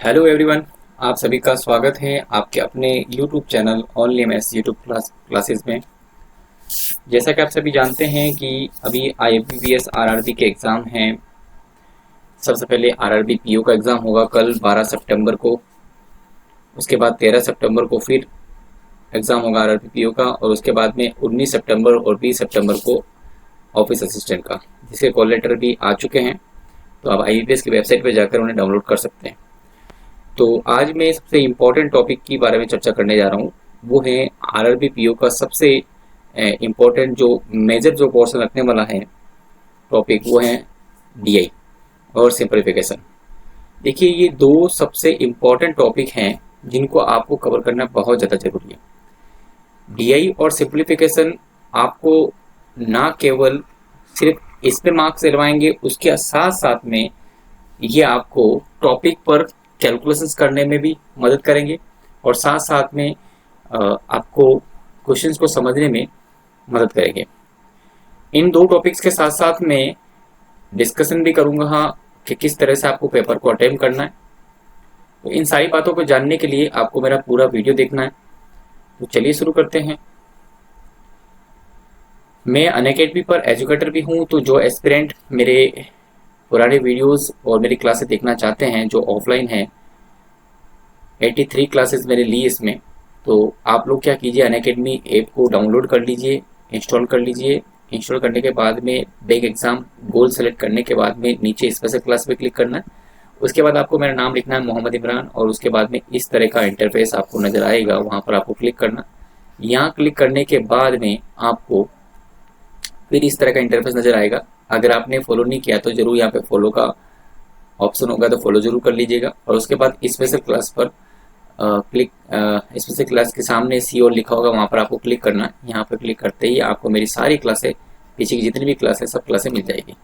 Hello everyone. आप सभी का स्वागत है आपके अपने YouTube channel only MS YouTube classes में। जैसा कि आप सभी जानते हैं कि अभी आईएमपीवीएस आरआरबी के एग्ज़ाम हैं। सबसे पहले आरआरबी पीओ का एग्ज़ाम होगा कल 12 सितंबर को। उसके बाद 13 सितंबर को फिर एग्ज़ाम होगा आरआरबी पीओ का, और उसके बाद में 19 सितंबर और 20 सितंबर को ऑफिस असिस्टेंट का, जिसके कॉल लेटर भी आ चुके हैं। तो आप आईबीपीएस की वेबसाइट पर जाकर उन्हें डाउनलोड कर सकते हैं। तो आज मैं सबसे इम्पोर्टेंट टॉपिक के बारे में चर्चा करने जा रहा हूँ। वो है आरआरबी पीओ का सबसे इम्पोर्टेंट जो मेजर जो पोर्शन रखने वाला है टॉपिक, वो है डीआई और सिंपलीफिकेशन। देखिए, ये दो सबसे इम्पोर्टेंट टॉपिक हैं जिनको आपको कवर करना बहुत ज़्यादा जरूरी है। डीआई और सिंपलीफिकेशन आपको ना केवल सिर्फ इस पे मार्क्स दिलवाएंगे, उसके साथ साथ में ये आपको टॉपिक पर कैलकुलेशंस करने में भी मदद करेंगे, और साथ साथ में आपको क्वेश्चंस को समझने में मदद करेंगे। इन दो टॉपिक्स के साथ साथ में डिस्कशन भी करूंगा कि किस तरह से आपको पेपर को अटेम्प्ट करना है। तो इन सारी बातों को जानने के लिए आपको मेरा पूरा वीडियो देखना है। तो चलिए शुरू करते हैं। मैं अनअकैडमी पर एजुकेटर भी हूँ, तो जो एस्पिरेंट मेरे पुराने वीडियोस और मेरी क्लासेस देखना चाहते हैं जो ऑफलाइन है, 83 क्लासेस मैंने ली इसमें। तो आप लोग क्या कीजिए, अनअकैडमी ऐप को डाउनलोड कर लीजिए, इंस्टॉल कर लीजिए। इंस्टॉल करने के बाद में बैक एग्जाम गोल सेलेक्ट करने के बाद में नीचे स्पेशल क्लास पे क्लिक करना है। उसके बाद आपको मेरा नाम लिखना है मोहम्मद इमरान, और उसके बाद में इस तरह का इंटरफेस आपको नजर आएगा, वहाँ पर आपको क्लिक करना। यहाँ क्लिक करने के बाद में आपको फिर इस तरह का इंटरफेस नजर आएगा। अगर आपने फॉलो नहीं किया तो जरूर यहाँ पे फॉलो का ऑप्शन होगा, तो फॉलो जरूर कर लीजिएगा। और उसके बाद स्पेशल क्लास पर क्लिक, स्पेशल क्लास के सामने सी और लिखा होगा, वहाँ पर आपको क्लिक करना है। यहाँ पर क्लिक करते ही आपको मेरी सारी क्लासें, पीछे की जितनी भी क्लास है सब क्लासें मिल जाएगी।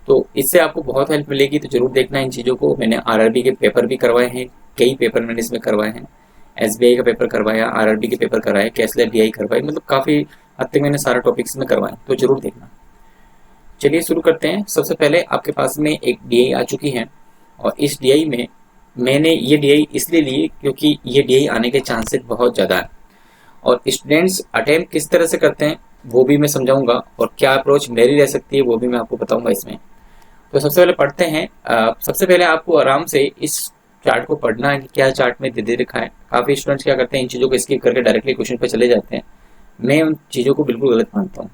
तो इससे आपको बहुत हेल्प मिलेगी। तो जरूर देखना इन चीज़ों को। मैंने आरआरबी के पेपर भी करवाए हैं, कई पेपर मैंने इसमें करवाए हैं। एसबीआई का पेपर करवाया, आरआरबी के पेपर कराए, कैशलेस डीआई करवाए, मतलब काफ़ी हद तक मैंने सारा टॉपिक्स में करवाए, तो जरूर देखना। चलिए शुरू करते हैं। सबसे पहले आपके पास में एक डीआई आ चुकी है, और इस डीआई में मैंने ये डीआई इसलिए ली क्योंकि ये डीआई आने के चांसेस बहुत ज़्यादा है, और स्टूडेंट्स अटेम्प्ट किस तरह से करते हैं वो भी मैं समझाऊंगा, और क्या अप्रोच मेरी रह सकती है वो भी मैं आपको बताऊंगा इसमें। तो सबसे पहले पढ़ते हैं। सबसे पहले आपको आराम से इस चार्ट को पढ़ना है कि क्या चार्ट में दे रखा है। काफ़ी स्टूडेंट्स क्या करते हैं, इन चीज़ों को स्किप करके डायरेक्टली क्वेश्चन पे चले जाते हैं। मैं उन चीज़ों को बिल्कुल गलत मानता हूँ।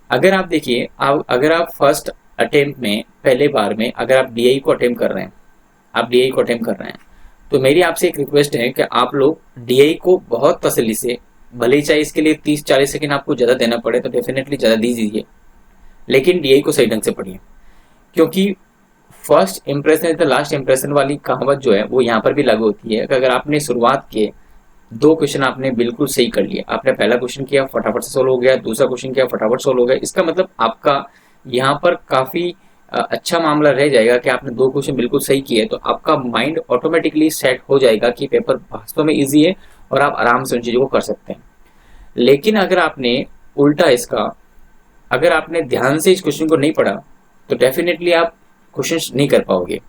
अगर आप देखिए, अगर आप फर्स्ट अटेम्प्ट में, पहले बार में अगर आप डीआई को अटेम्प्ट कर रहे हैं, तो मेरी आपसे एक रिक्वेस्ट है कि आप लोग डीआई को बहुत तसल्ली से, भले ही चाहे इसके लिए 30-40 सेकंड आपको ज़्यादा देना पड़े तो डेफिनेटली ज़्यादा दीजिए, लेकिन डीआई को सही ढंग से पढ़िए। क्योंकि first impression is the last impression वाली कहावत जो है वो यहाँ पर भी लागू होती है कि अगर आपने शुरुआत के दो क्वेश्चन आपने बिल्कुल सही कर लिया, आपने पहला क्वेश्चन किया फटाफट से सोल्व हो गया, दूसरा क्वेश्चन किया फटाफट सोल्व हो गया, इसका मतलब आपका यहाँ पर काफी अच्छा मामला रह जाएगा कि आपने दो क्वेश्चन बिल्कुल सही किए, तो आपका माइंड ऑटोमेटिकली सेट हो जाएगा कि पेपर वास्तव में इजी है और आप आराम से उन चीजों को कर सकते हैं। लेकिन अगर आपने उल्टा इसका, अगर आपने ध्यान से इस क्वेश्चन को नहीं पढ़ा तो डेफिनेटली आप क्वेश्चन नहीं कर पाओगे।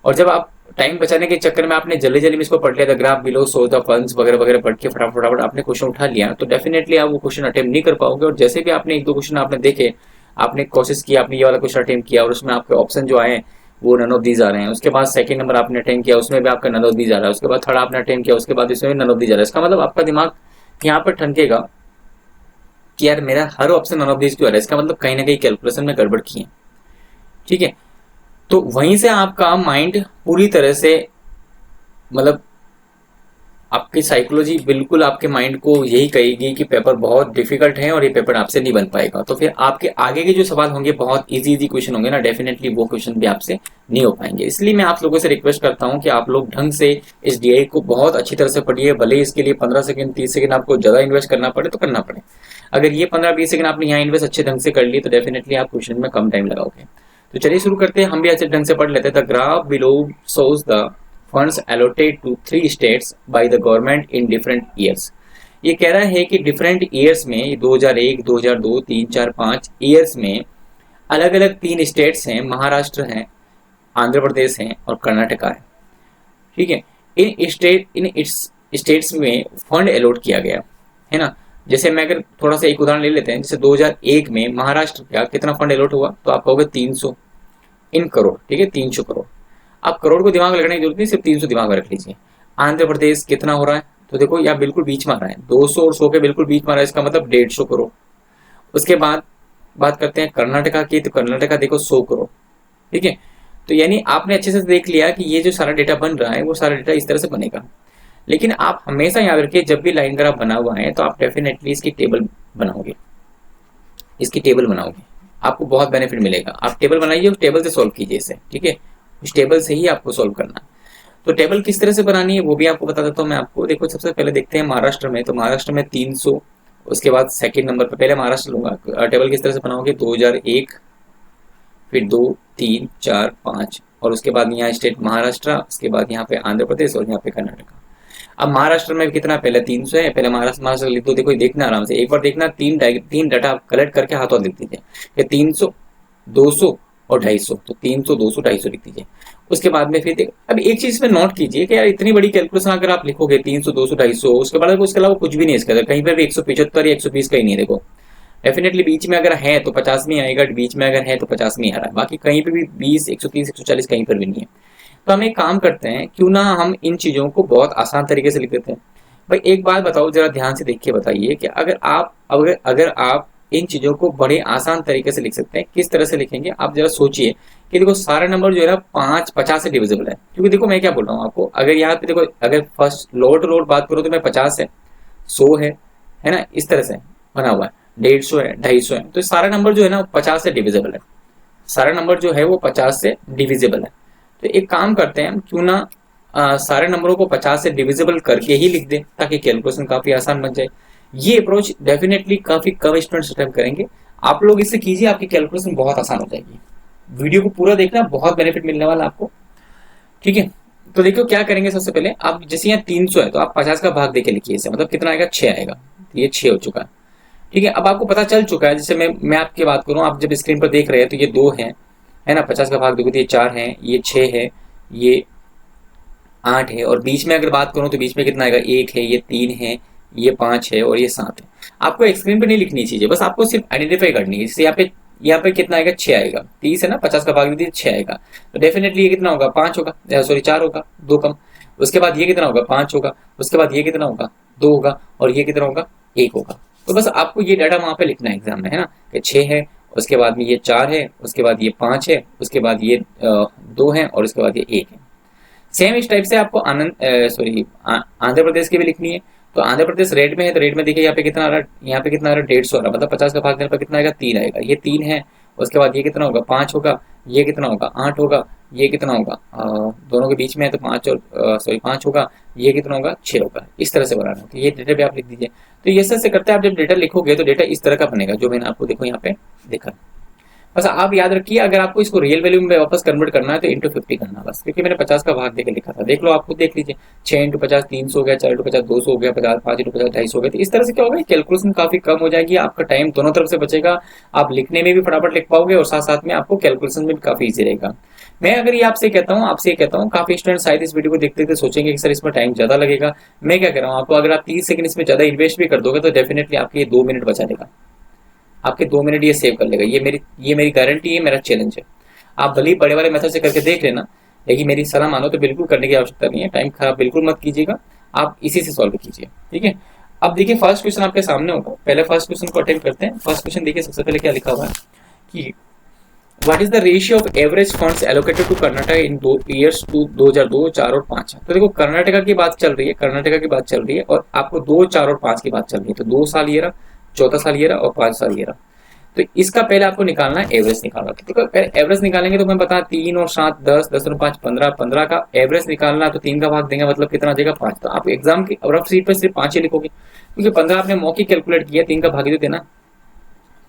और जब आप टाइम बचाने के चक्कर में आपने जल्दी जल्दी में इसको पढ़ लिया था, graph below source the funds वगैरह वगैरह पढ़ के फटाफट आपने क्वेश्चन उठा लिया, तो डेफिनेटली आप वो क्वेश्चन अटेम्प्ट नहीं कर पाओगे। और जैसे भी आपने एक दो क्वेश्चन आपने देखे, आपने कोशिश किया, आपने ये वाला क्वेश्चन अटेम्प्ट किया और उसमें आपके ऑप्शन जो आए वो नन ऑफ दीज आ रहे हैं, उसके बाद सेकंड नंबर आपने अटेम्प्ट किया उसमें भी आपका नन ऑफ दीज आ रहा है, उसके बाद थर्ड आपने अटेम्प्ट किया उसके बाद इसमें भी नन ऑफ दीज आ रहा है, इसका मतलब आपका दिमाग यहाँ पर ठनकेगा कि यार मेरा हर ऑप्शन नन ऑफ दीज क्यों आ रहा है, इसका मतलब कहीं ना कहीं कैलकुलेशन में गड़बड़ की है। ठीक है, तो वहीं से आपका माइंड पूरी तरह से, मतलब आपकी साइकोलॉजी बिल्कुल आपके माइंड को यही कहेगी कि पेपर बहुत डिफिकल्ट है और ये पेपर आपसे नहीं बन पाएगा। तो फिर आपके आगे के जो सवाल होंगे बहुत इजी क्वेश्चन होंगे ना, डेफिनेटली वो क्वेश्चन भी आपसे नहीं हो पाएंगे। इसलिए मैं आप लोगों से रिक्वेस्ट करता हूं कि आप लोग ढंग से इस डीआई को बहुत अच्छी तरह से पढ़िए। भले ही इसके लिए 15 सेकंड 30 सेकंड आपको ज्यादा इन्वेस्ट करना पड़े तो करना पड़े। अगर ये 15-20 सेकंड आपने यहाँ इन्वेस्ट अच्छे ढंग से कर लिए तो डेफिनेटली आप क्वेश्चन में कम टाइम लगाओगे। तो चलिए शुरू करते हैं, हम भी अच्छे ढंग से पढ़ लेते हैं। The graph below shows the funds allocated to 3 states by the government in different years। ये कह रहा है कि डिफरेंट ईयर्स में 2001, 2002, 3, 4, 5 ईयर्स में अलग अलग 3 स्टेट्स हैं, महाराष्ट्र है, आंध्र प्रदेश है और कर्नाटका है। ठीक है। इन स्टेट्स में फंड अलॉट किया गया है ना। जैसे मैं अगर थोड़ा सा एक उदाहरण ले लेते हैं, जैसे 2001 में महाराष्ट्र का कितना फंड अलॉट हुआ, तो आप कहोगे 300 इन करोड़, ठीक है, 300 करोड़। आप करोड़ को दिमाग में लगाने की जरूरत नहीं, सिर्फ 300 दिमाग में रख लीजिए। आंध्र प्रदेश कितना हो रहा है, तो देखो यहाँ बिल्कुल बीच में आ रहा है, 200 और 100 के बिल्कुल बीच में आ रहा है, इसका मतलब 150 करोड़। उसके बाद बात करते हैं कर्नाटका की, तो कर्नाटका देखो 100 करोड़, ठीक है। तो यानी आपने अच्छे से देख लिया कि ये जो सारा डेटा बन रहा है वो सारा डेटा इस तरह से बनेगा। लेकिन आप हमेशा याद रखिए, जब भी लाइन ग्राफ बना हुआ है तो आप डेफिनेटली इसकी टेबल बनाओगे, आपको बहुत बेनिफिट मिलेगा। आप टेबल बनाइए, उस टेबल से सॉल्व कीजिए इसे, ठीक है, उस टेबल से ही आपको सॉल्व करना है। तो टेबल किस तरह से बनानी है वो भी आपको बता देता हूँ मैं आपको। देखो सबसे पहले देखते हैं महाराष्ट्र में, तो महाराष्ट्र में 300, उसके बाद सेकंड नंबर पर पहले महाराष्ट्र लूंगा। टेबल किस तरह से बनाओगे, 2001, फिर 2, 3, 4, 5, और उसके बाद यहाँ स्टेट महाराष्ट्र, उसके बाद यहाँ पे आंध्र प्रदेश और यहाँ पे कर्नाटका। अब महाराष्ट्र में कितना, पहले 300 है, पहले महाराष्ट्र लिख दो। देखो देखना आराम से, एक बार देखना, तीन डाटा कलेक्ट करके हाथों लिख दीजिए, 300, 200 और 250, तो 300, 200, 250 लिख दीजिए। उसके बाद में फिर देख, अब एक चीज में नोट कीजिए कि यार इतनी बड़ी कैलकुलेशन अगर आप लिखोगे 300, 200, 250, उसके बाद उसके अलावा कुछ भी नहीं, इसका कहीं पर भी 175 या 120 का ही नहीं। देखो डेफिनेटली बीच में अगर है तो 50 में आएगा, बीच में अगर है तो 50 में आ रहा है, बाकी कहीं पे भी 20, 130, 140 कहीं पर भी नहीं है। तो हम एक काम करते हैं, क्यों ना हम इन चीजों को बहुत आसान तरीके से लिख देते हैं। भाई एक बात बताओ, जरा ध्यान से देख के बताइए कि अगर आप इन चीजों को बड़े आसान तरीके से लिख सकते हैं, किस तरह से लिखेंगे आप जरा सोचिए। कि देखो सारे नंबर जो है ना 50 से डिविजिबल है, क्योंकि देखो मैं क्या बोल रहा हूँ आपको, अगर यहाँ पे देखो अगर फर्स्ट लोड टू लोड बात करो तो मैं 50 है, 100 है ना, इस तरह से बना हुआ है, 150 है, 250 है, तो सारा नंबर जो है ना 50 से डिविजिबल है, सारा नंबर जो है वो 50 से डिविजिबल है। तो एक काम करते हैं, क्यों ना सारे नंबरों को 50 से डिविजिबल करके ही लिख दें, ताकि कैलकुलेशन काफी आसान बन जाए। ये अप्रोच डेफिनेटली काफी कम स्टूडेंट्स अटेम्प्ट करेंगे, आप लोग इससे कीजिए, आपकी कैलकुलेशन बहुत आसान हो जाएगी। वीडियो को पूरा देखना, बहुत बेनिफिट मिलने वाला आपको, ठीक है। तो देखो क्या करेंगे, सबसे पहले आप जैसे यहाँ 300 है तो आप 50 का भाग देके लिखिए इसे, मतलब कितना आएगा, 6 आएगा, तो ये 6 हो चुका है, ठीक है। अब आपको पता चल चुका है, जैसे मैं आपकी बात करूं, आप जब स्क्रीन पर देख रहे हैं तो ये 2 है ना, 50 का भाग देखो तो ये 4 है, ये 6 है, ये 8 है, और बीच में अगर बात करूं तो बीच में कितना आएगा, 1 है, ये 3 है, ये 5 है और ये 7 है। आपको स्क्रीन पे नहीं लिखनी चीजें, बस आपको सिर्फ आइडेंटिफाई करनी है। जैसे यहाँ पे कितना आएगा, 6 आएगा, 30 है ना, 50 का भाग दीजिए 6 आएगा, तो डेफिनेटली ये कितना होगा, 5 होगा, सॉरी 4 होगा, 2 कम। उसके बाद ये कितना होगा, 5 होगा, उसके बाद ये कितना होगा, 2 होगा, और ये कितना होगा, 1 होगा। तो बस आपको ये डाटा वहां पे लिखना है एग्जाम में, है ना, कि 6 है, उसके बाद में ये 4 है, उसके बाद ये 5 है, उसके बाद ये 2 है, और उसके बाद ये 1 है। सेम इस टाइप से आपको आंध्र प्रदेश की भी लिखनी है। तो आंध्र प्रदेश रेड में है, तो रेड में देखिए यहाँ पे कितना आ रहा है, यहाँ पे कितना आ रहा है, 150 आ रहा है, मतलब 50 का भाग देने पर कितना आएगा, 3 आएगा, ये 3 है। उसके बाद ये कितना होगा, 5 होगा, ये कितना होगा, 8 होगा, ये कितना होगा, दोनों के बीच में है तो 5 होगा, ये कितना होगा, 6 होगा। इस तरह से बनाना है, तो ये डेटा भी आप लिख दीजिए। तो ये से करते हैं, आप जब डेटा लिखोगे तो डेटा इस तरह का बनेगा, जो मैंने आपको देखो यहाँ पे दिखा। बस आप याद रखिए, अगर आपको इसको रियल वैल्यू में वापस कन्वर्ट करना है तो इंटू 50 करना बस, क्योंकि मैंने 50 का भाग देकर लिखा था। देख लो, आपको देख लीजिए, 6 इंटू 50 300 हो गया, 4 इंटू 50 200 हो गया, 5 इंटू 50 250 हो गया। तो इस तरह से क्या होगा, कैलकुलेशन काफी कम हो जाएगी, आपका टाइम दोनों तरफ से बचेगा, आप लिखने में भी फटाफट लिख पाओगे और साथ साथ में आपको कैलकुलेशन में भी काफी ईजी रहेगा। मैं अगर ये आपसे कहता हूँ, काफी स्टूडेंट शायद इस वीडियो को देखते थे सोचेंगे कि सर इसमें टाइम ज्यादा लगेगा। मैं क्या कह रहा हूँ आपको, अगर आप 30 सेकंड इसमें ज्यादा इन्वेस्ट भी कर दोगे तो डेफिनेटली आपके 2 मिनट बचा देगा, आपके 2 मिनट ये सेव कर लेगा। ये मेरी गारंटी है, मेरा चैलेंज है। आप भले ही बड़े वाले मेथड से करके देख लेना, लेकिन मेरी सलाह मानो तो बिल्कुल करने की आवश्यकता नहीं है, टाइम खराब बिल्कुल मत कीजिएगा, आप इसी से सॉल्व कीजिए, ठीक है। अब देखिए फर्स्ट क्वेश्चन आपके सामने होगा, पहले फर्स्ट क्वेश्चन को अटेम्प्ट करते हैं। फर्स्ट क्वेश्चन देखिए, सबसे पहले क्या लिखा हुआ है कि what is the ratio of average funds allocated to Karnataka in 2 years to 2002, 4 और 5। तो देखो कर्नाटका की बात चल रही है, और आपको 2, 4 और 5 की बात चल रही है। तो 2 साल ये रहा, 14 साल ये रहा और 5 साल ये रहा। तो इसका पहले आपको निकालना है एवरेज निकालना। तो पहले एवरेज निकालेंगे तो मैं बता 3 और 7 10, 10 और 5 15, 15 का एवरेज निकालना है, तो 3 का भाग देंगे मतलब कितना आ जाएगा, 5। तो आप एग्जाम की रफ शीट पर सिर्फ 5 ही लिखोगे, क्योंकि 15 आपने मौखिक कैलकुलेट किया, 3 का भाग ही तो देना,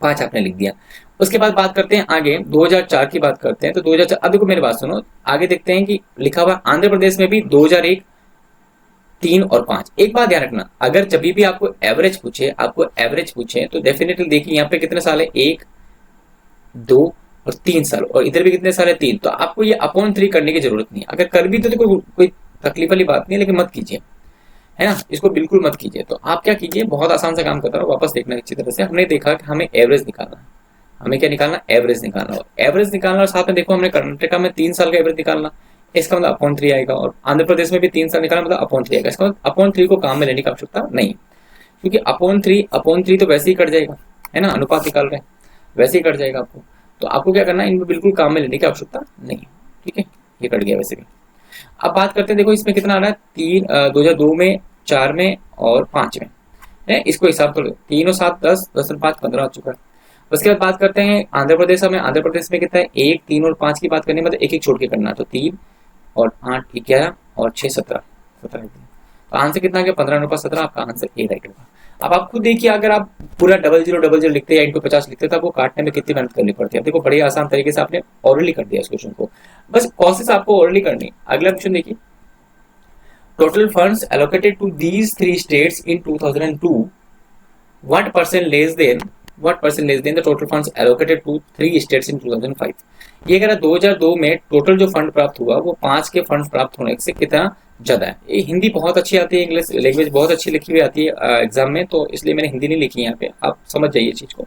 5 आपने लिख दिया। उसके बाद बात करते हैं आगे 2004 की बात करते हैं। तो 2004, अब देखो मेरी बात सुनो, आगे देखते हैं कि लिखा हुआ आंध्र प्रदेश में भी 2001, 3 और 5। एक बात ध्यान रखना, अगर जब भी आपको एवरेज पूछे तो डेफिनेटली देखिए यहाँ पे कितने साल है, 1, 2 और 3 साल, और इधर भी कितने साल है, 3। तो आपको ये अपॉन 3 करने की जरूरत नहीं है। अगर कर भी तो कोई तकलीफ वाली बात नहीं है, लेकिन मत कीजिए, है ना, इसको बिल्कुल मत कीजिए। तो आप क्या कीजिए, बहुत आसान सा काम करता है, वापस देखना अच्छी तरह से। हमने देखा कि हमें एवरेज निकालना है, हमें क्या निकालना, एवरेज निकालना। और एवरेज निकालना और साथ में देखो हमने कर्नाटका में 3 साल का एवरेज निकालना, इसका मतलब अपॉन 3 आएगा। और आंध्र प्रदेश में भी 3 साल निकालना, मतलब अपॉन 3 आएगा। इसका मतलब अपॉन 3 को काम में लेने की आवश्यकता नहीं, क्योंकि अपॉन 3 तो वैसे ही कट जाएगा, है ना, अनुपात निकाल रहे हैं, वैसे ही कट जाएगा आपको। तो आपको क्या करना है, इनको बिल्कुल काम में लेने की आवश्यकता नहीं है, ठीक है, ये कट गया वैसे भी। अब बात करते हैं, देखो इसमें कितना आ रहा है, 2002 में, 4 में और 5 में, है, इसको हिसाब तो 3 और 7 10, 10 और 5 15 आ चुका है। उसके बाद बात करते हैं आंध्र प्रदेश में। आंध्र प्रदेश में कितना है, 1 3 और 5 की बात करनी, मतलब एक एक छोड़ के करना, तो 3 और 8 11 और 6 17 17। तो आंसर कितना गया, 15/17, आपका आंसर ए राइट होगा। अब आप खुद देखिए, अगर आप पूरा 0000 लिखते या इंटू 50 लिखते तो आपको काटने में कितनी मेहनत करनी पड़ती है। देखो बड़े आसान तरीके से आपने ऑलरेडी कर दिया इस क्वेश्चन को, बस प्रोसेस आपको ऑलरेडी करनी है। अगला क्वेश्चन देखिए, total funds allocated to these 3 states in 2002, what percent less than the total funds allocated to 3 states in 2005। ये कह रहा 2002 में टोटल जो फंड प्राप्त हुआ वो 5 के फंड प्राप्त होने से कितना ज्यादा है। ये हिंदी बहुत अच्छी आती है, इंग्लिश लैंग्वेज बहुत अच्छी लिखी हुई आती है एग्जाम में, तो इसलिए मैंने हिंदी नहीं लिखी यहाँ पे, आप समझ जाइए चीज को।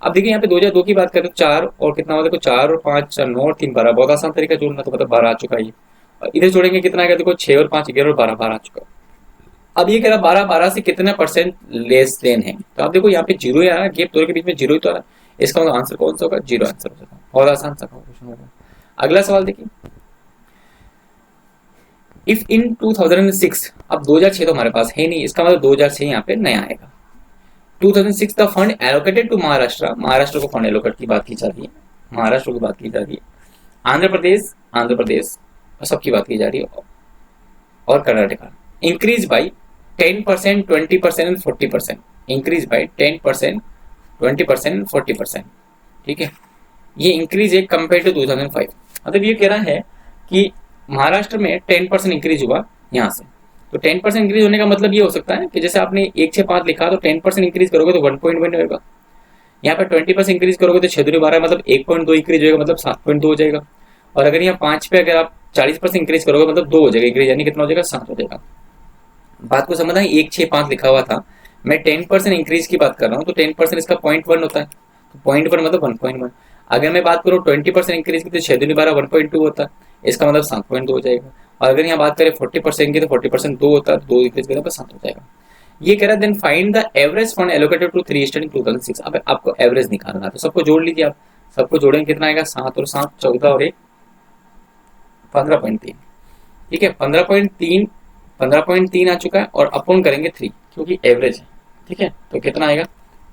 अब देखिए यहाँ पे 2002 की बात करें तो 4 और कितना हुआ, देखो 4 और 5 9 और 3 12, बहुत आसान तरीका जोड़ना, तो मतलब 12 आ चुका है ये। और इधर जोड़ेंगे कितना आएगा, देखो 6 और 5 11 और 12 12 आ चुका है। अब ये कह रहा 12 से कितना परसेंट लेस देन है, तो आप देखो यहाँ पे जीरो ही आ रहा है, गेप 2 के बीच में जीरो ही तो आ रहा है, इसका मतलब आंसर कौन सा होगा, जीरो आंसर हो जाएगा। बहुत आसान सा क्वेश्चन होगा। अगला सवाल देखिए, इफ इन 2006, अब 2006 तो हमारे पास है नहीं, इसका मतलब 2006 यहाँ पे नया आएगा। 2006 the fund allocated to Maharashtra, Maharashtra को फंड एलोकेट की बात की जा रही है, महाराष्ट्र की बात की जा रही है, आंध्र प्रदेश सबकी बात की जा रही है, और Karnataka, increase by 10%, 20% and 40%, increase by 10%, 20% 40%, ठीक है, ये इंक्रीज है कंपेयर टू 2005। मतलब ये कह रहा है कि महाराष्ट्र में 10% इंक्रीज हुआ यहाँ से, तो 10% इंक्रीज होने का मतलब ये हो सकता है कि जैसे आपने 1 6 5 लिखा, तो 10% इंक्रीज करोगे तो 1.1 होगा, यहाँ पर 20% इंक्रीज करोगे तो 6 12 मतलब 1.2 इंक्रीज होगा, मतलब 7.2 हो जाएगा। और अगर यहाँ 5 पे अगर आप 40% इंक्रीज करोगे मतलब 2 हो जाएगा इंक्रीज, यानी कितना हो जाएगा, 7 हो जाएगा। बात को समझना, 1 6 5 लिखा हुआ था, मैं 10% इंक्रीज की बात कर रहा हूँ, तो 10% इसका 0.1 होता है, तो 0.1 मतलब 1.1। अगर मैं बात करूँ 20% इंक्रीज की, तो 6 दूनी 12 1.2 होता है, इसका मतलब 7.2 हो जाएगा। और अगर यहाँ बात करें 40% की, तो 40% 2 होता है, 2 इंक्रीज करें तो 7 हो जाएगा। ये कह रहा है then find the average fund allocated to 3 state in 2006। अब आपको एवरेज निकालना है, तो सबको जोड़ लीजिए आप, सबको जोड़ेंगे कितना आएगा, 7 और 7 14 और 1 15.3, ठीक है, 15.3 आ चुका है, और अपॉन करेंगे 3 क्योंकि एवरेज है, ठीक है, तो कितना आएगा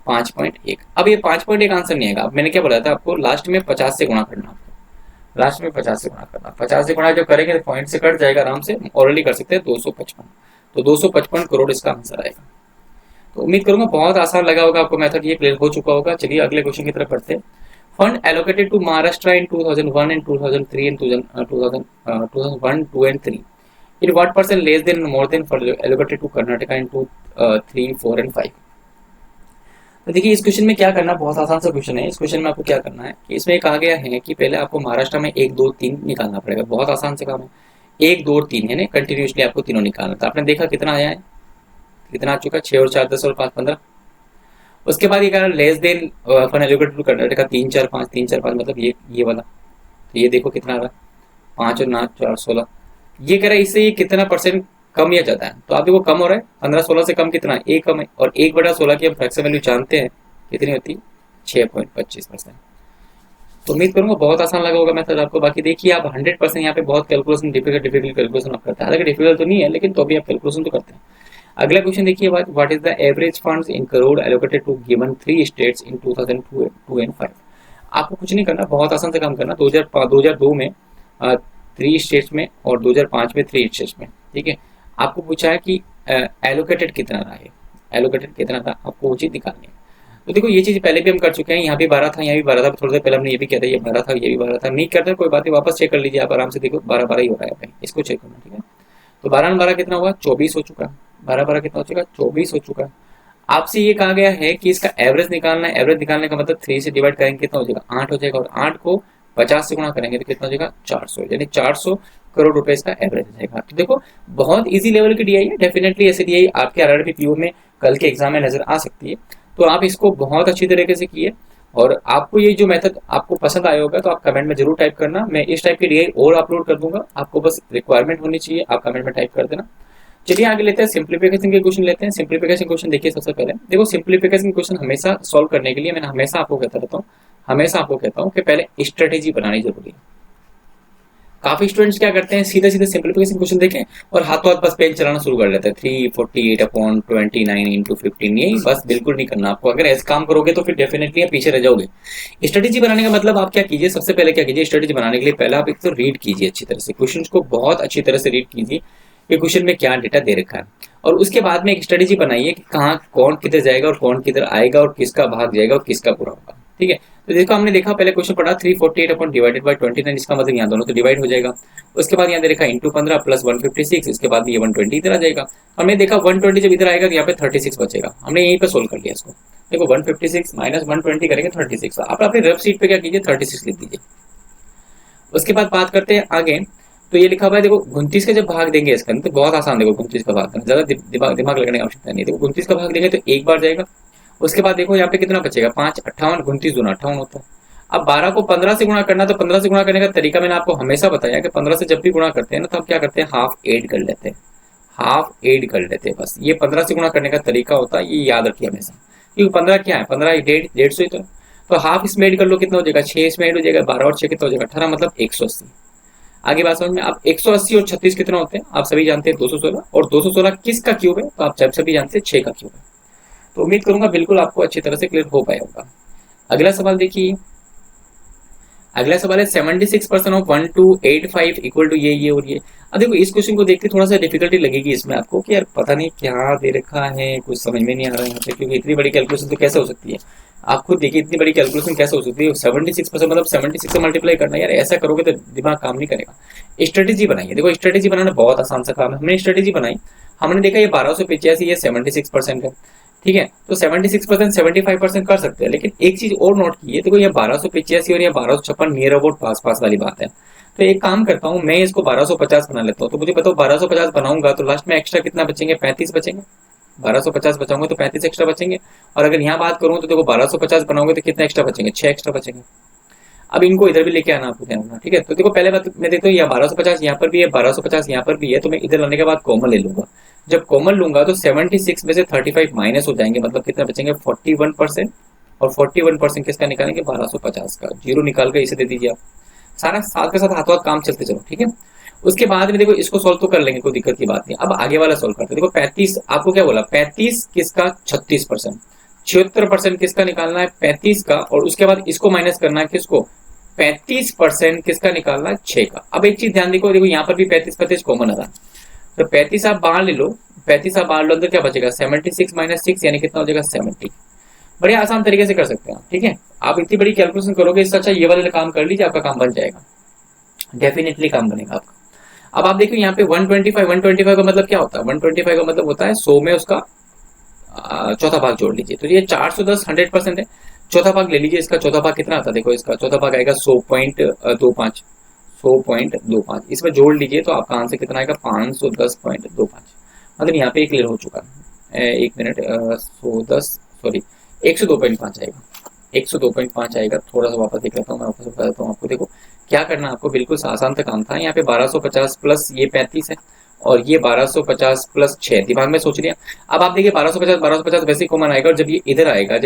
5.1। अब ये 5.1 आंसर नहीं आएगा, अब मैंने क्या बोला था आपको, लास्ट में 50 से गुणा करना, आपको लास्ट में 50 से गुणा करना, 50 से गुणा जो करेंगे तो पॉइंट से कट जाएगा, आराम से ऑलरेडी कर सकते हैं 255, तो 255 करोड़ इसका आंसर आएगा। तो उम्मीद करूंगा बहुत आसान लगा होगा आपको, मेथड ये क्लियर हो चुका होगा। चलिए अगले क्वेश्चन की तरफ बढ़ते हैं। Fund allocated to Maharashtra in 2001 and 2003 and 2001 2 and 3 in what percent less than more than for allocated to Karnataka in 2 3 4 and 5। तो देखिए इस क्वेश्चन में क्या करना, बहुत आसान सा क्वेश्चन है। इस क्वेश्चन में आपको क्या करना है कि इसमें कहा गया है कि पहले आपको महाराष्ट्र में 1 2 3 निकालना पड़ेगा, बहुत आसान से काम है, 1 2 3 है ना, कंटिन्यूसली आपको तीनों निकालना था। आपने देखा कितना आया है, कितना आ चुका, 6 और 4 10 और 5 15। उसके बाद ये कह रहा है less than fund allocated to Karnataka 3 4 5 3 4 5, मतलब ये वाला, तो ये देखो कितना आ रहा है, 5 और 9 4 16। ये कह रहा है इससे ये कितना परसेंट कम या ज्यादा है, तो आप देखो कम हो रहा है, 15 16 से कम कितना है, 1 कम है, और 1/16 की हम फ्रैक्शन वैल्यू जानते हैं कितनी होती है, 6.25%। तो उम्मीद करूंगा बहुत आसान लगा होगा मेथड आपको। बाकी देखिए आप 100% यहाँ पे बहुत कैलकुलेशन डिफिकल्ट कैलकुलेशन आप करते हैं, हालांकि डिफिकल्ट तो नहीं है लेकिन तो भी आप कैलकुलेशन तो करते हैं। अगला क्वेश्चन देखिए, what is the average funds in crore allocated to given 3 states in 2002 and 5। आपको कुछ नहीं करना, बहुत आसान से काम करना। 2002 में 3 स्टेट्स में और 2005 में 3 स्टेट्स में, ठीक है। आपको पूछा है कि एलोकेटेड कितना रहा है, एलोकेटेड कितना था, आपको वो चीज निकालनी है। तो देखो ये चीज पहले भी हम कर चुके हैं, यहाँ भी 12 था, यहाँ भी 12 था, थोड़ी देर पहले हमने ये भी किया था, ये 12 था, ये भी 12 था। नहीं करते कोई बात नहीं, वापस चेक कर लीजिए आप आराम से, देखो 12 12 ही हो रहा है, इसको चेक करना, ठीक है। तो 12 में 12 कितना हुआ, 24 हो चुका है, 12 12 कितना हो चुका है, 24 हो चुका है। आपसे ये कहा गया है कि इसका एवरेज निकालना है, एवरेज निकालने का मतलब 3 से डिवाइड करेंगे कितना हो जाएगा, 8 हो जाएगा, और 8 को 50 से गुणा करेंगे तो कितना हो जाएगा 400, यानी 400 करोड़ रुपए इसका एवरेज रहेगा। तो देखो बहुत इजी लेवल की डीआई है, डेफिनेटली ऐसे डीआई आपके आरआरबी पीओ में कल के एग्जाम में नजर आ सकती है। तो आप इसको बहुत अच्छी तरीके से किए, और आपको ये जो मेथड आपको पसंद आया होगा तो आप कमेंट में जरूर टाइप करना, मैं इस टाइप की डीआई और अपलोड कर दूंगा, आपको बस रिक्वायरमेंट होनी चाहिए, आप कमेंट में टाइप कर देना। चलिए आगे लेते हैं, सिंप्लीफिकेशन के क्वेश्चन लेते हैं। सिंप्लीफिकेशन क्वेश्चन देखिए, सबसे पहले देखो सिंप्लीफिकेशन क्वेश्चन हमेशा सॉल्व करने के लिए मैंने हमेशा आपको कहता हूँ कि पहले स्ट्रेटेजी बनानी जरूरी है। काफी स्टूडेंट्स क्या करते हैं, सीधे सीधे सिंप्लीफिकेशन क्वेश्चन देखें और हाथों हाथ बस पेन चलाना शुरू कर लेते हैं, 348/29 इंटू 15, यही बस बिल्कुल नहीं करना आपको। अगर ऐसे काम करोगे तो फिर डेफिनेटली आप पीछे रह जाओगे। स्ट्रेटेजी बनाने का मतलब आप क्या कीजिए, सबसे पहले क्या कीजिए, स्ट्रेटेजी बनाने के लिए पहले आप एक तो रीड कीजिए अच्छी तरह से, क्वेश्चन को बहुत अच्छी तरह से रीड कीजिए कि क्वेश्चन में क्या डेटा दे रखा है, और उसके बाद में एक स्ट्रेटेजी बनाइए कि कहाँ कौन किधर जाएगा और कौन किधर आएगा और किसका भाग जाएगा और किसका पूरा होगा। ठीक है, तो देखो हमने देखा पहले क्वेश्चन पढ़ा 348/29, इसका मतलब यहाँ दोनों तो डिवाइड हो जाएगा। उसके बाद यहाँ दे रखा इंटू 15 प्लस 156, इसके बाद ये 120 इधर आ जाएगा। हमने देखा 120 जब इधर आएगा तो यहाँ पे 36 बचेगा, हमने यहीं पे सोल्व कर लिया इसको। देखो 156 माइनस 120 करेंगे 36, आप अपने रफ शीट पे क्या कीजिए 36 लिख दीजिए। उसके बाद बात करते हैं आगे, तो ये लिखा हुआ है देखो 29 का जब भाग देंगे इसका तो बहुत आसान, देखो 29 का भाग करना, ज्यादा दिमाग लगाने की आवश्यकता नहीं। देखो 29 का भाग देंगे तो एक बार जाएगा, उसके बाद देखो यहाँ पे कितना बचेगा 5, 58, 29 दूना 58 होता है। अब 12 को 15 से गुणा करना, तो 15 से गुणा करने का तरीका मैंने आपको हमेशा बताया कि 15 से जब भी गुणा करते हैं ना तो हम क्या करते हैं हाफ एड कर लेते हैं, बस ये 15 से गुणा करने का तरीका होता है, ये याद रखिए हमेशा, क्योंकि 15 क्या है, 15 150 ही तो हाफ इसमें एड कर लो, कितना हो जाएगा 6 इसमें एड हो जाएगा, 12 और 6 कितना हो जाएगा 18, मतलब 180। आगे बात समझ में, अब 180 और 36 कितना होते हैं आप सभी जानते हैं 216, और 216 किसका क्यूब है तो आप सभी जानते हैं 6 का क्यूब है। तो उम्मीद करूंगा बिल्कुल आपको अच्छी तरह से क्लियर हो पाया होगा। अगला सवाल देखिए, अगला सवाल है 76% ऑफ 1285 इक्वल टू ये और ये। अब देखो इस क्वेश्चन को देख के थोड़ा सा डिफिकल्टी लगेगी इसमें आपको कि यार पता नहीं क्या दे रखा है, कुछ समझ में नहीं आ रहा है यहाँ पे, क्योंकि इतनी बड़ी कैलकुलेशन तो कैसे हो सकती है, आप खुद देखिए इतनी बड़ी कैलकुलेशन कैसे हो सकती है। 76% मतलब 76 से मल्टीप्लाई करना, यार ऐसा करोगे तो दिमाग काम नहीं करेगा। स्ट्रेटेजी बनाइए, देखो स्ट्रेटेजी बनाना बहुत आसान सा काम है। हमने स्ट्रेटेजी बनाई, हमने देखा ये 1285, ये 76% है, ठीक है, तो 76% 75% कर सकते हैं। लेकिन एक चीज और नोट कीजिए, देखो ये 1285 और ये 1256 नियर अबाउट पास वाली बात है। तो एक काम करता हूँ मैं, इसको 1250 बना लेता हूँ। तो मुझे बताओ 1250 बनाऊंगा तो लास्ट में एक्स्ट्रा कितना बचेंगे, 35 बचेंगे। 1250 बचाऊंगे तो 35 एक्स्ट्रा बचेंगे, और अगर यहाँ बात करूँ तो देखो 1250 बनाओगे तो कितना एक्स्ट्रा बचेंगे, 6 एक्स्ट्रा बचेंगे। अब इनको इधर भी लेके आना आपको ध्यान रखना, ठीक है। तो देखो पहले बात मैं देखता हूँ, 1250 यहाँ पर भी है, 1250 यहाँ पर भी है, तो मैं इधर लाने के बाद कॉमन ले लूंगा। जब कॉमन लूंगा तो 76 में से 35 माइनस हो जाएंगे, मतलब कितना बचेंगे 41%, और 41% किसका निकालेंगे 1250 का, जीरो निकाल कर इसे दे दीजिए आप। सारा साथ के साथ हाथों हाथ काम चलते चलो, ठीक है। उसके बाद में देखो इसको सोल्व तो कर लेंगे, कोई दिक्कत की बात नहीं। अब आगे वाला सोल्व करते हैं। देखो 35 आपको क्या बोला, 35 किसका 36%, 76% किसका निकालना है 35 का, और उसके बाद इसको माइनस करना है किसको 35% किसका निकालना है 6 का। अब एक चीज ध्यान देखो, देखो यहाँ पर भी 35 कॉमन आ रहा, तो 35 आप बाहर ले लो, 35 आप बाहर लो, अंदर क्या बचेगा 76 माइनस 6 यानी कितना हो जाएगा 70। बड़े आसान तरीके से कर सकते हैं, ठीक है। आप इतनी बड़ी कैलकुलेशन करोगे, इससे अच्छा ये वाले काम कर लीजिए, आपका काम बन जाएगा, डेफिनेटली काम बनेगा आपका। अब आप देखो यहाँ पे 125 का मतलब क्या होता है, 125 का मतलब होता है 100 में उसका चौथा भाग जोड़ लीजिए। तो ये 410 100% है, चौथा भाग ले लीजिए, इसका चौथा भाग कितना आता है, देखो इसका चौथा भाग आएगा 100.25, 100.25, इसमें जोड़ लीजिए तो आपका आंसर कितना आएगा 510.25। मतलब यहाँ पे क्लियर हो चुका है, एक मिनट 102.5 आएगा, 102.5 आएगा। थोड़ा सा वापस देख लेता हूँ, मैं वापस बता देता हूँ आपको। देखो क्या करना आपको, बिल्कुल आसान सा काम था। यहाँ पे 1250 प्लस ये 35 है, और ये 1250 प्लस 6 दिमाग में सोच लिया। अब आप देखिए 1250 वैसे कॉमन आएगा, और जब ये इधर आएगा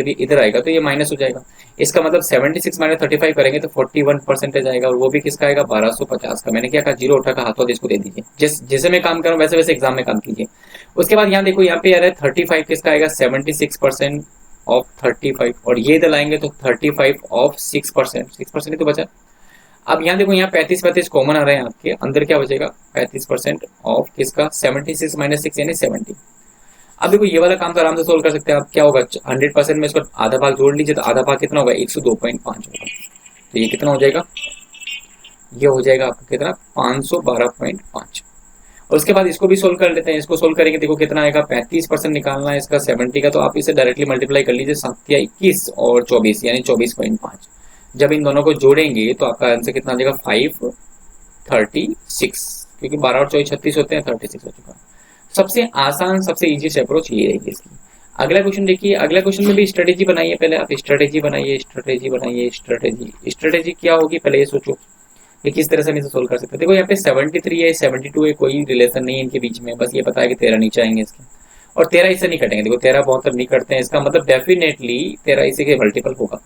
तो ये माइनस हो जाएगा। इसका मतलब 76 माइनस 35 करेंगे तो 41% आएगा, और वो भी किसका आएगा 1250 का। मैंने क्या कहा, जीरो उठा का हाथों इसको दे दीजिए, जैसे मैं काम करूँ वैसे वैसे एग्जाम में काम कीजिए। उसके बाद यहाँ देखो, यहाँ पे यार 35 किसका आएगा 76% ऑफ 35, और ये इधर लाएंगे तो 35 ऑफ 6%, 6% ही तो बचा। अब यहाँ देखो, यहाँ 35 कॉमन आ रहे हैं आपके, अंदर क्या बचेगा 35% ऑफ किसका 76 माइनस 6 यानी 70। अब देखो ये वाला काम तो आराम से सोल्व कर सकते हैं आप। क्या होगा 100% में इसको आधा भाग जोड़ लीजिए, तो आधा भाग कितना होगा 102.5 होगा, तो ये कितना हो जाएगा, ये हो जाएगा आपका कितना 512.5। और उसके बाद इसको भी सोल्व कर लेते हैं। इसको सोल्व करेंगे, देखो कितना आएगा 35% निकालना है इसका 70 का, तो आप इसे डायरेक्टली मल्टीप्लाई कर लीजिए, 7 या 21 और 24 यानी 24.5। जब इन दोनों को जोड़ेंगे तो आपका आंसर कितना आ जाएगा 536, क्योंकि 12 और 24 36 होते हैं, 36 हो चुका। सबसे आसान सबसे इजीएस्ट अप्रोच ये रहेगी इसकी। अगला क्वेश्चन देखिए, अगला क्वेश्चन में भी स्ट्रेटेजी बनाइए, पहले आप स्ट्रेटेजी बनाइए, स्ट्रेटेजी बनाइए, स्ट्रेटेजी क्या होगी पहले ये सोचो कि किस तरह से हम इसे सोल्व कर सकते हैं। देखो यहाँ पे 73 है, 72 है, कोई रिलेशन नहीं है इनके बीच में, बस ये पता है कि 13 नीचे आएंगे इसके, और 13 इससे नहीं कटेंगे। देखो 13 बहुत नहीं कटते हैं, इसका मतलब डेफिनेटली 13 इसी के मल्टीपल होगा।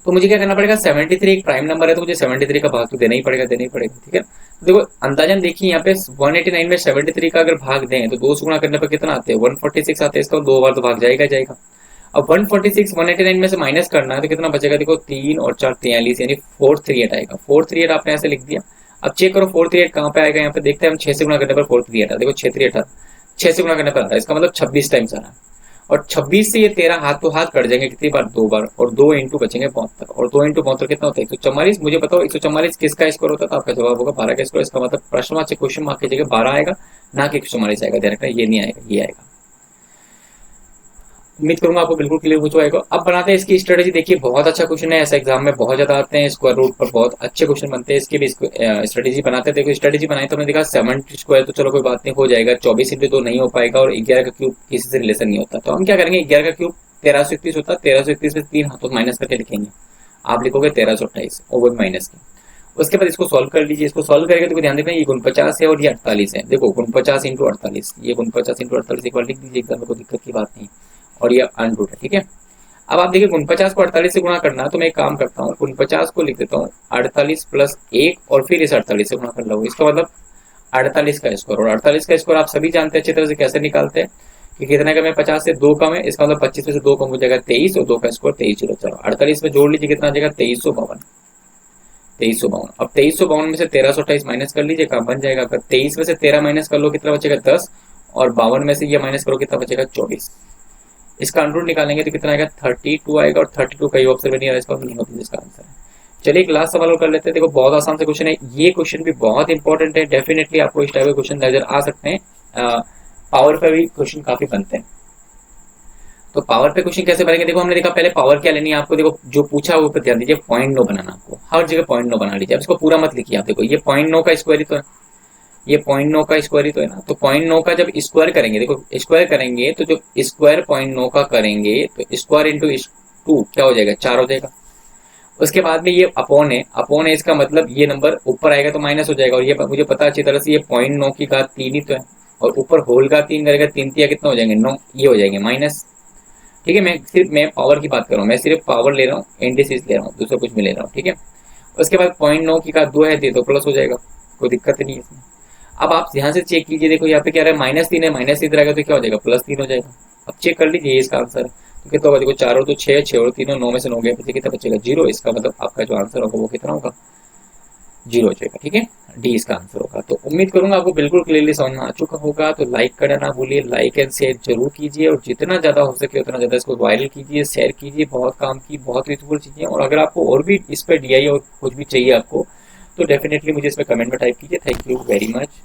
तो मुझे क्या करना पड़ेगा, 73 एक प्राइम नंबर है तो मुझे 73 का भाग तो देना ही पड़ेगा, ठीक है। तो देखो अंदाजन देखिए यहाँ पे 189 में 73 का अगर भाग दें तो 2 से गुणा करने पर कितना आते हैं, 146 आते हैं, इसका 2 बार तो भाग जाएगा। अब 146 189 में से माइनस करना है तो कितना बचेगा, देखो 3 और 4 43, यानी 438 आएगा। 438 आपने ऐसे लिख दिया। अब चेक करो 438 कहाँ पे आएगा, यहाँ पे देखते हैं हम 6 से गुणा करने पर 438 आता, देखो 6 से गुणा करने पर आता है, इसका मतलब 26 टाइम्स आ रहा है। और 26 से ये 13 हाथ तो हाथ कट जाएंगे, कितनी बार, 2 बार, और 2 इंटू बचेंगे 72, और 2 इंटू 72 कितना होता है, 144। मुझे बताओ 144 किसका स्कोर होता है, तो आपका जवाब होगा 12 का स्कोर। इसका मतलब प्रश्न वाच्य क्वेश्चन मार्क की जगह 12 आएगा, ना कि 144 आएगा। ध्यान रखना ये नहीं आएगा, ये आएगा। उम्मीद करूंगा आपको बिल्कुल क्लियर हो जाएगा। अब बनाते हैं इसकी स्ट्रेटेजी। देखिए बहुत अच्छा क्वेश्चन है, ऐसा एग्जाम में बहुत ज्यादा आते हैं, स्क्वायर रूट पर बहुत अच्छे क्वेश्चन बनते हैं, इसकी भी स्ट्रेटेजी बनाते हैं। देखो स्ट्रेटेजी बनाई तो हमने देखा 70 स्क्वायर तो चलो कोई बात नहीं, हो जाएगा। 24 इंटू 2 नहीं हो पाएगा, और 11 का क्यूब किसी से रिलेशन नहीं होता, तो हम क्या करेंगे, 11 का क्यूब 1331 होता है, 1331 में 3 हाथों माइनस करके लिखेंगे, आप लिखोगे 1328 और वो माइनस की। उसके बाद इसको सॉल्व कर लीजिए। इसको सॉल्व करेंगे तो ध्यान देना ये 49 है और ये 48 है। देखो 49 इंटू 48, ये 49 इंटू 48 एक बार लिख दीजिए एग्जाम में, कोई दिक्कत की बात नहीं, और ये अनरूट है, ठीक है। अब आप देखिए 49 को 48 से गुणा करना है, तो मैं एक काम करता हूँ, 49 को लिख देता हूँ 48 प्लस 1 और फिर इस 48 से गुणा कर लो। इसका मतलब 48 का स्कोर, और 48 का स्कोर आप सभी जानते हैं अच्छी तरह से कैसे निकालते हैं कि कितना कम है, 50 से 2 कम है, इसका मतलब 25 में से 2 कम हो जाएगा 23, और 2 का स्कोर 23। चलो 48 में जोड़ लीजिए, कितना आ जाएगा 2352। 2352। अब 2352 में से 1328 माइनस कर लीजिए, काम बन जाएगा। अगर 23 में से 13 माइनस कर लो कितना बचेगा 10, और 52 में से ये माइनस करो कितना बचेगा 24। इसका अंडर रूट निकालेंगे तो कितना आएगा 32 आएगा, और 32 कहीं ऑप्शन में नहीं आ रहा, इसका नहीं होता जिसका आंसर है। चलिए एक लास्ट सवाल और कर लेते हैं। देखो बहुत आसान से क्वेश्चन है, ये क्वेश्चन भी बहुत इंपॉर्टेंट है, डेफिनेटली आपको इस टाइप के क्वेश्चन नजर आ सकते हैं। पावर पे भी क्वेश्चन काफी बनते हैं, तो पावर पे क्वेश्चन कैसे बनेंगे, देखो हमने देखा पहले पावर क्या लेनी है आपको। देखो जो पूछा वो पर ध्यान दीजिए, 0.9 बनाना आपको, हर जगह 0.9 बना लीजिए। अब इसको पूरा मत लिखिए, आप देखो ये 0.9 का स्क्वायर ही तो है, ये 0.9 का स्क्वायर ही तो है ना। तो 0.9 का जब स्क्वायर करेंगे, देखो स्क्वायर करेंगे तो जो स्क्वायर 0.9 का करेंगे तो स्क्वायर इंटू 2 क्या हो जाएगा, 4 हो जाएगा। उसके बाद में ये अपॉन है, अपॉन है इसका मतलब ये नंबर ऊपर आएगा तो माइनस हो जाएगा, और ये मुझे पता अच्छी तरह से ये 0.9 की घात 3 ही तो है, और ऊपर होल का 3 करेगा, 3 तिया कितना हो जाएंगे 9, ये हो जाएंगे माइनस, ठीक है। मैं पावर की बात कर रहा हूँ, मैं सिर्फ पावर ले रहा हूँ, इंडिसेस ले रहा हूँ, दूसरा कुछ भी ले रहा हूँ, ठीक है। उसके बाद 0.9 की घात 2 है तो प्लस हो जाएगा, कोई दिक्कत नहीं है इसमें। अब आप ध्यान से चेक कीजिए, देखो यहाँ पे क्या रहा है -3 है, -3 रहेगा तो क्या हो जाएगा +3 हो जाएगा। अब चेक कर लीजिए इसका आंसर, तो कितना होगा, देखो 4 और 2 6, 6 और 3 9 में से 9 गए बचे, कितना बचेगा 0। इसका मतलब आपका जो आंसर होगा वो कितना होगा 0 हो जाएगा, ठीक है। डी इसका आंसर होगा। तो उम्मीद करूंगा आपको बिल्कुल क्लियरली समझ में आ चुका होगा। तो लाइक करना ना भूलिए, लाइक एंड शेयर जरूर कीजिए, और जितना ज्यादा हो सके उतना ज्यादा इसको वायरल कीजिए, शेयर कीजिए। बहुत काम की, बहुत यूजफुल चीजें, और अगर आपको और भी इस पर DI और कुछ भी चाहिए आपको तो डेफिनेटली मुझे इसमें कमेंट में टाइप कीजिए। Thank you very much.